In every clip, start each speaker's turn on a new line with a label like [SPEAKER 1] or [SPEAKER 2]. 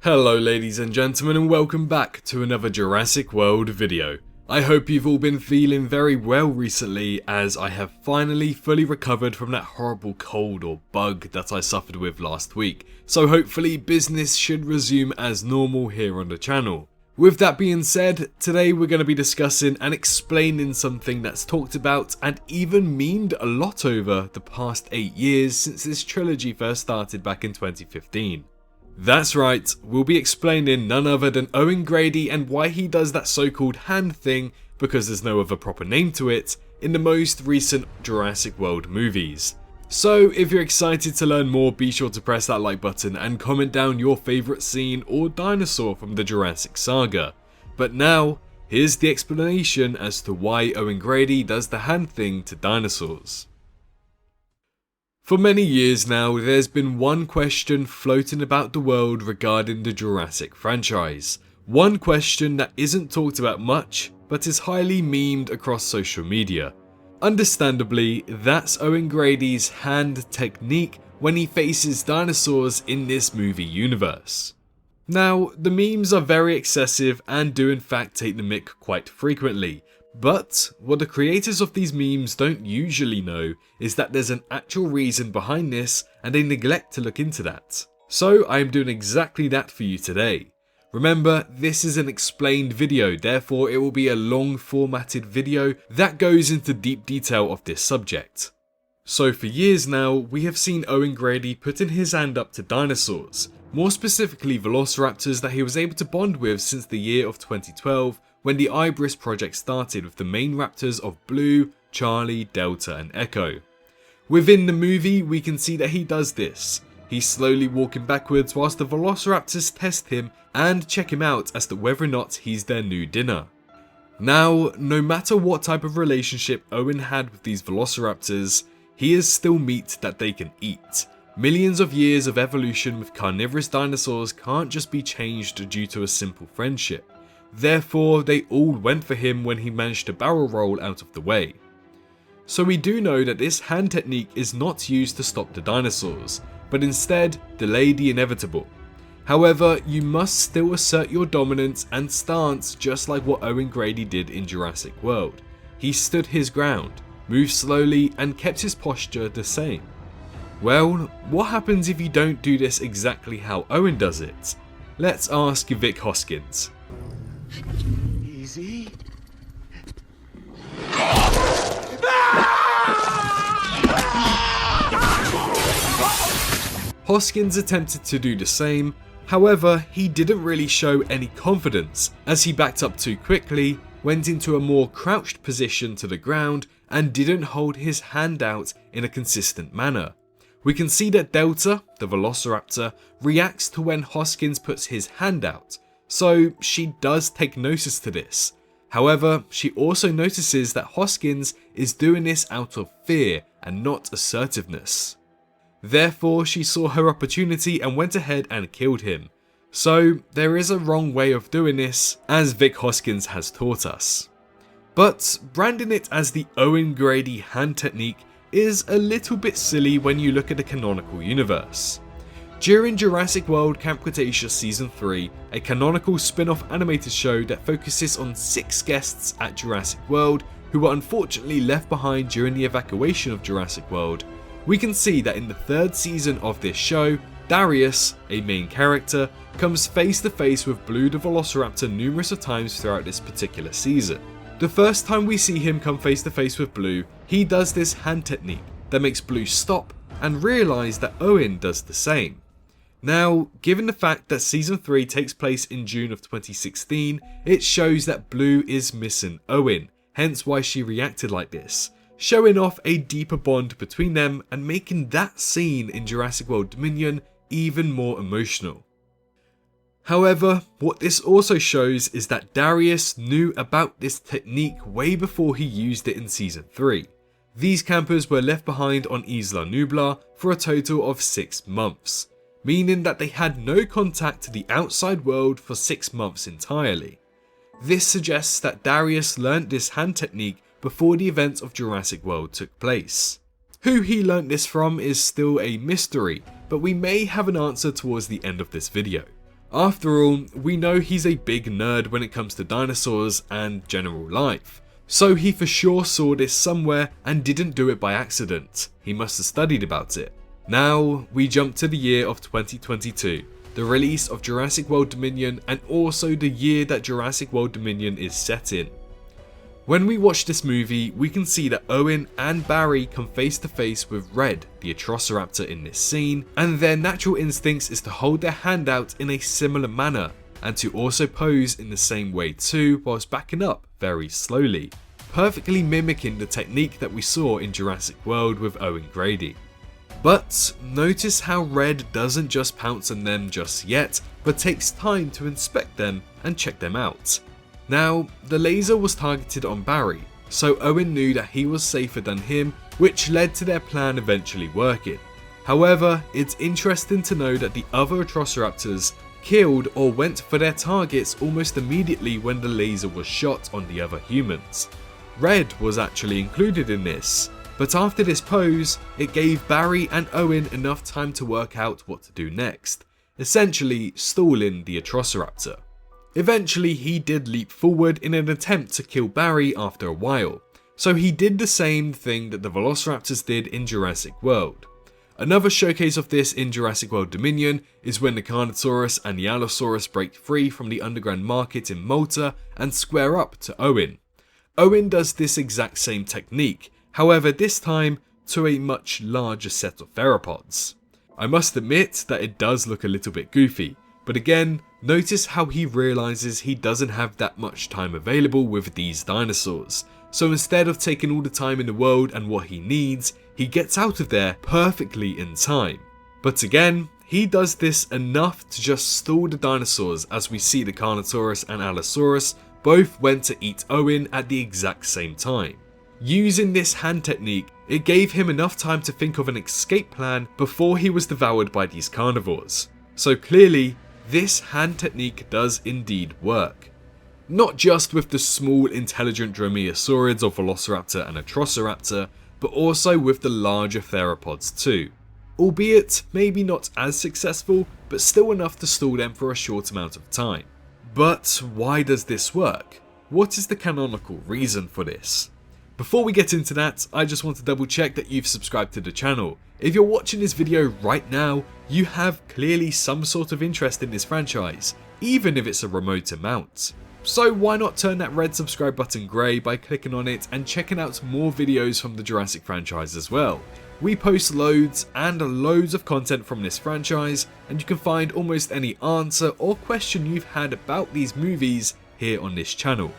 [SPEAKER 1] Hello ladies and gentlemen, and welcome back to another Jurassic World video. I hope you've all been feeling very well recently, as I have finally fully recovered from that horrible cold or bug that I suffered with last week, so hopefully business should resume as normal here on the channel. With that being said, today we're going to be discussing and explaining something that's talked about and even memed a lot over the past 8 years since this trilogy first started back in 2015. That's right, we'll be explaining none other than Owen Grady and why he does that so-called hand thing, because there's no other proper name to it, in the most recent Jurassic World movies. So if you're excited to learn more, be sure to press that like button and comment down your favourite scene or dinosaur from the Jurassic saga. But now, here's the explanation as to why Owen Grady does the hand thing to dinosaurs. For many years now, there's been one question floating about the world regarding the Jurassic franchise. One question that isn't talked about much, but is highly memed across social media. Understandably, that's Owen Grady's hand technique when he faces dinosaurs in this movie universe. Now, the memes are very excessive and do in fact take the mick quite frequently. But what the creators of these memes don't usually know is that there's an actual reason behind this, and they neglect to look into that. So I am doing exactly that for you today. Remember, this is an explained video, therefore it will be a long formatted video that goes into deep detail of this subject. So for years now, we have seen Owen Grady putting his hand up to dinosaurs, more specifically velociraptors that he was able to bond with since the year of 2012, when the Ibris project started with the main raptors of Blue, Charlie, Delta and Echo. Within the movie, we can see that he does this. He's slowly walking backwards whilst the velociraptors test him and check him out as to whether or not he's their new dinner. Now, no matter what type of relationship Owen had with these velociraptors, he is still meat that they can eat. Millions of years of evolution with carnivorous dinosaurs can't just be changed due to a simple friendship. Therefore, they all went for him when he managed to barrel roll out of the way. So we do know that this hand technique is not used to stop the dinosaurs, but instead delay the inevitable. However, you must still assert your dominance and stance just like what Owen Grady did in Jurassic World. He stood his ground, moved slowly and kept his posture the same. Well, what happens if you don't do this exactly how Owen does it? Let's ask Vic Hoskins.
[SPEAKER 2] Easy.
[SPEAKER 1] Hoskins attempted to do the same, however he didn't really show any confidence as he backed up too quickly, went into a more crouched position to the ground and didn't hold his hand out in a consistent manner. We can see that Delta, the velociraptor, reacts to when Hoskins puts his hand out, so she does take notice to this. However, she also notices that Hoskins is doing this out of fear and not assertiveness. Therefore, she saw her opportunity and went ahead and killed him. So there is a wrong way of doing this, as Vic Hoskins has taught us. But branding it as the Owen Grady hand technique is a little bit silly when you look at the canonical universe. During Jurassic World Camp Cretaceous Season 3, a canonical spin-off animated show that focuses on 6 guests at Jurassic World who were unfortunately left behind during the evacuation of Jurassic World, we can see that in the 3rd season of this show, Darius, a main character, comes face to face with Blue the Velociraptor numerous of times throughout this particular season. The first time we see him come face to face with Blue, he does this hand technique that makes Blue stop and realise that Owen does the same. Now, given the fact that Season 3 takes place in June of 2016, it shows that Blue is missing Owen, hence why she reacted like this, showing off a deeper bond between them and making that scene in Jurassic World Dominion even more emotional. However, what this also shows is that Darius knew about this technique way before he used it in Season 3. These campers were left behind on Isla Nublar for a total of 6 months. Meaning that they had no contact to the outside world for 6 months entirely. This suggests that Darius learnt this hand technique before the events of Jurassic World took place. Who he learnt this from is still a mystery, but we may have an answer towards the end of this video. After all, we know he's a big nerd when it comes to dinosaurs and general life. So he for sure saw this somewhere and didn't do it by accident. He must have studied about it. Now, we jump to the year of 2022, the release of Jurassic World Dominion, and also the year that Jurassic World Dominion is set in. When we watch this movie, we can see that Owen and Barry come face to face with Red, the Atrociraptor in this scene, and their natural instincts is to hold their hand out in a similar manner, and to also pose in the same way too, whilst backing up very slowly, perfectly mimicking the technique that we saw in Jurassic World with Owen Grady. But notice how Red doesn't just pounce on them just yet, but takes time to inspect them and check them out. Now, the laser was targeted on Barry, so Owen knew that he was safer than him, which led to their plan eventually working. However, it's interesting to know that the other Atrociraptors killed or went for their targets almost immediately when the laser was shot on the other humans. Red was actually included in this, but after this pose, it gave Barry and Owen enough time to work out what to do next, essentially stalling the Atrociraptor. Eventually, he did leap forward in an attempt to kill Barry after a while, so he did the same thing that the Velociraptors did in Jurassic World. Another showcase of this in Jurassic World Dominion is when the Carnotaurus and the Allosaurus break free from the underground market in Malta and square up to Owen. Owen does this exact same technique, however this time to a much larger set of theropods. I must admit that it does look a little bit goofy, but again, notice how he realizes he doesn't have that much time available with these dinosaurs. So instead of taking all the time in the world and what he needs, he gets out of there perfectly in time. But again, he does this enough to just stall the dinosaurs, as we see the Carnotaurus and Allosaurus both went to eat Owen at the exact same time. Using this hand technique, it gave him enough time to think of an escape plan before he was devoured by these carnivores. So clearly, this hand technique does indeed work. Not just with the small intelligent dromaeosaurids of Velociraptor and Atrociraptor, but also with the larger theropods too. Albeit maybe not as successful, but still enough to stall them for a short amount of time. But why does this work? What is the canonical reason for this? Before we get into that, I just want to double check that you've subscribed to the channel. If you're watching this video right now, you have clearly some sort of interest in this franchise, even if it's a remote amount. So why not turn that red subscribe button grey by clicking on it and checking out more videos from the Jurassic franchise as well. We post loads and loads of content from this franchise, and you can find almost any answer or question you've had about these movies here on this channel.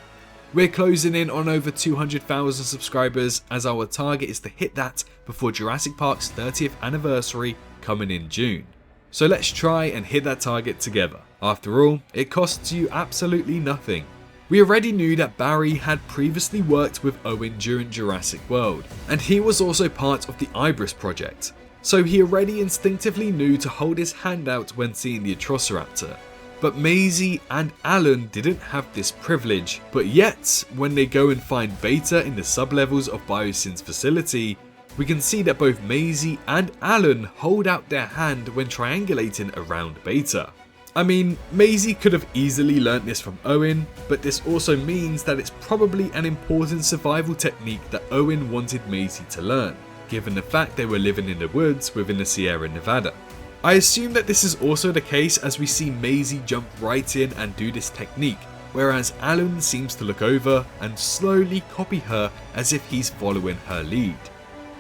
[SPEAKER 1] We're closing in on over 200,000 subscribers, as our target is to hit that before Jurassic Park's 30th anniversary coming in June. So let's try and hit that target together. After all, it costs you absolutely nothing. We already knew that Barry had previously worked with Owen during Jurassic World, and he was also part of the Ibris project, so he already instinctively knew to hold his hand out when seeing the Atrociraptor. But Maisie and Alan didn't have this privilege, but yet, when they go and find Beta in the sublevels of Biosyn's facility, we can see that both Maisie and Alan hold out their hand when triangulating around Beta. I mean, Maisie could have easily learnt this from Owen, but this also means that it's probably an important survival technique that Owen wanted Maisie to learn, given the fact they were living in the woods within the Sierra Nevada. I assume that this is also the case as we see Maisie jump right in and do this technique, whereas Alan seems to look over and slowly copy her as if he's following her lead.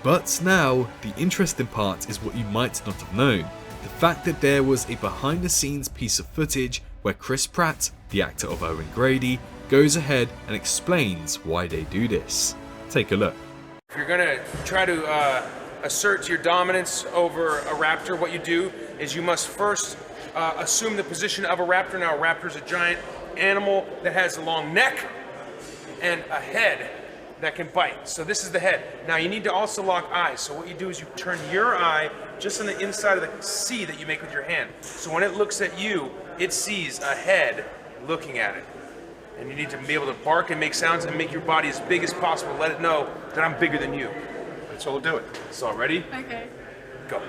[SPEAKER 1] But now, the interesting part is what you might not have known. The fact that there was a behind the scenes piece of footage where Chris Pratt, the actor of Owen Grady, goes ahead and explains why they do this. Take a look.
[SPEAKER 2] If you're gonna try to assert your dominance over a raptor, what you do is you must first assume the position of a raptor. Now a raptor is a giant animal that has a long neck and a head that can bite. So this is the head. Now you need to also lock eyes. So what you do is you turn your eye just on the inside of the C that you make with your hand. So when it looks at you, it sees a head looking at it. And you need to be able to bark and make sounds and make your body as big as possible. Let it know that I'm bigger than you. That's all we'll do it. So ready?
[SPEAKER 3] Okay.
[SPEAKER 2] Go.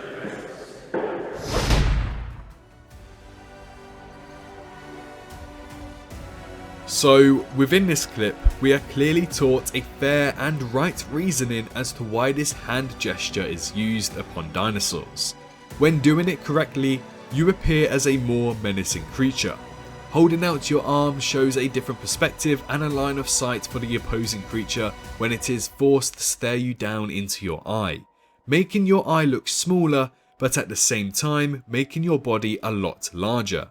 [SPEAKER 1] So within this clip, we are clearly taught a fair and right reasoning as to why this hand gesture is used upon dinosaurs. When doing it correctly, you appear as a more menacing creature. Holding out your arm shows a different perspective and a line of sight for the opposing creature when it is forced to stare you down into your eye, making your eye look smaller, but at the same time making your body a lot larger.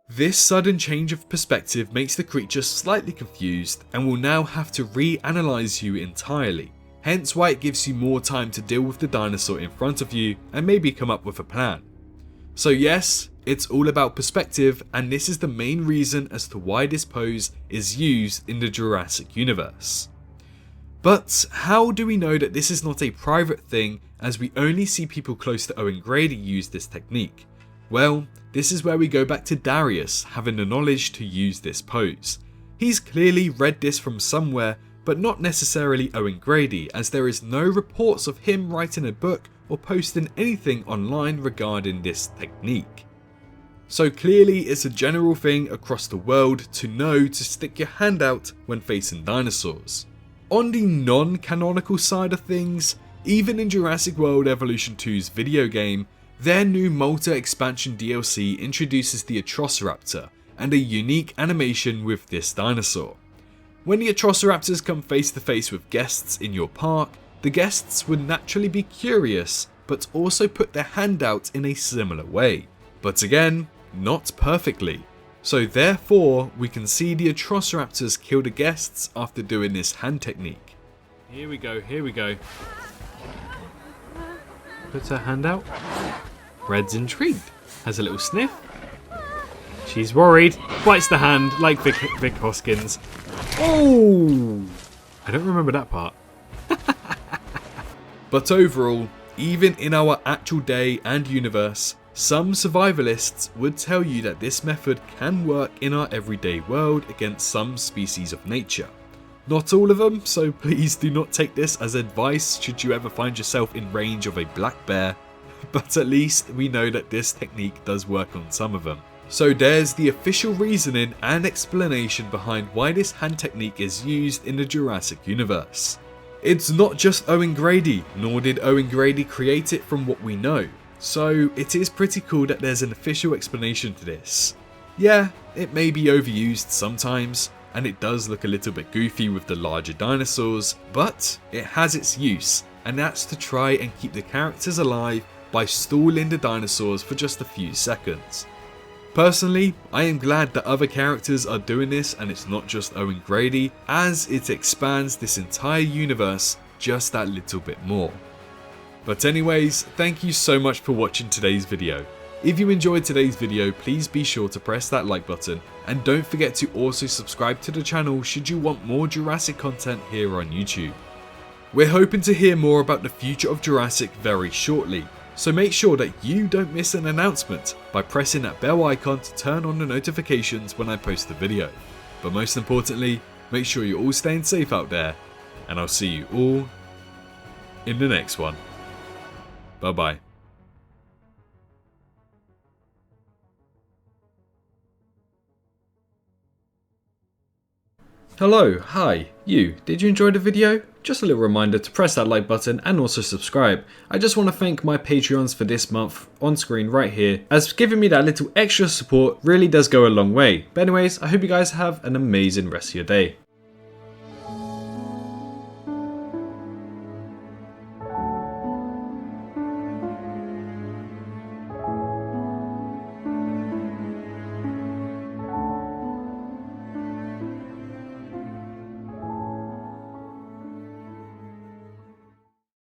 [SPEAKER 1] This sudden change of perspective makes the creature slightly confused and will now have to reanalyze you entirely, hence why it gives you more time to deal with the dinosaur in front of you and maybe come up with a plan. So yes, it's all about perspective, and this is the main reason as to why this pose is used in the Jurassic universe. But how do we know that this is not a private thing, as we only see people close to Owen Grady use this technique? Well, this is where we go back to Darius having the knowledge to use this pose. He's clearly read this from somewhere, but not necessarily Owen Grady, as there is no reports of him writing a book or posting anything online regarding this technique. So clearly it's a general thing across the world to know to stick your hand out when facing dinosaurs. On the non-canonical side of things, even in Jurassic World Evolution 2's video game, their new Malta expansion DLC introduces the Atrociraptor and a unique animation with this dinosaur. When the Atrociraptors come face to face with guests in your park, the guests would naturally be curious, but also put their hand out in a similar way. But again, not perfectly. So therefore, we can see the Atrociraptors kill the guests after doing this hand technique. Here we go, here we go. Puts her hand out. Red's intrigued. Has a little sniff. She's worried. Bites the hand like Vic Hoskins. Oh! I don't remember that part. But overall, even in our actual day and universe, some survivalists would tell you that this method can work in our everyday world against some species of nature. Not all of them, so please do not take this as advice should you ever find yourself in range of a black bear, but at least we know that this technique does work on some of them. So there's the official reasoning and explanation behind why this hand technique is used in the Jurassic universe. It's not just Owen Grady, nor did Owen Grady create it from what we know, so it is pretty cool that there's an official explanation to this. Yeah, it may be overused sometimes, and it does look a little bit goofy with the larger dinosaurs, but it has its use, and that's to try and keep the characters alive by stalling the dinosaurs for just a few seconds. Personally, I am glad that other characters are doing this and it's not just Owen Grady, as it expands this entire universe just that little bit more. But anyways, thank you so much for watching today's video. If you enjoyed today's video, please be sure to press that like button, and don't forget to also subscribe to the channel should you want more Jurassic content here on YouTube. We're hoping to hear more about the future of Jurassic very shortly, so make sure that you don't miss an announcement by pressing that bell icon to turn on the notifications when I post a video. But most importantly, make sure you're all staying safe out there, and I'll see you all in the next one. Bye bye. Hello, hi, you, did you enjoy the video? Just a little reminder to press that like button and also subscribe. I just want to thank my Patreons for this month on screen right here, as giving me that little extra support really does go a long way. But anyways, I hope you guys have an amazing rest of your day.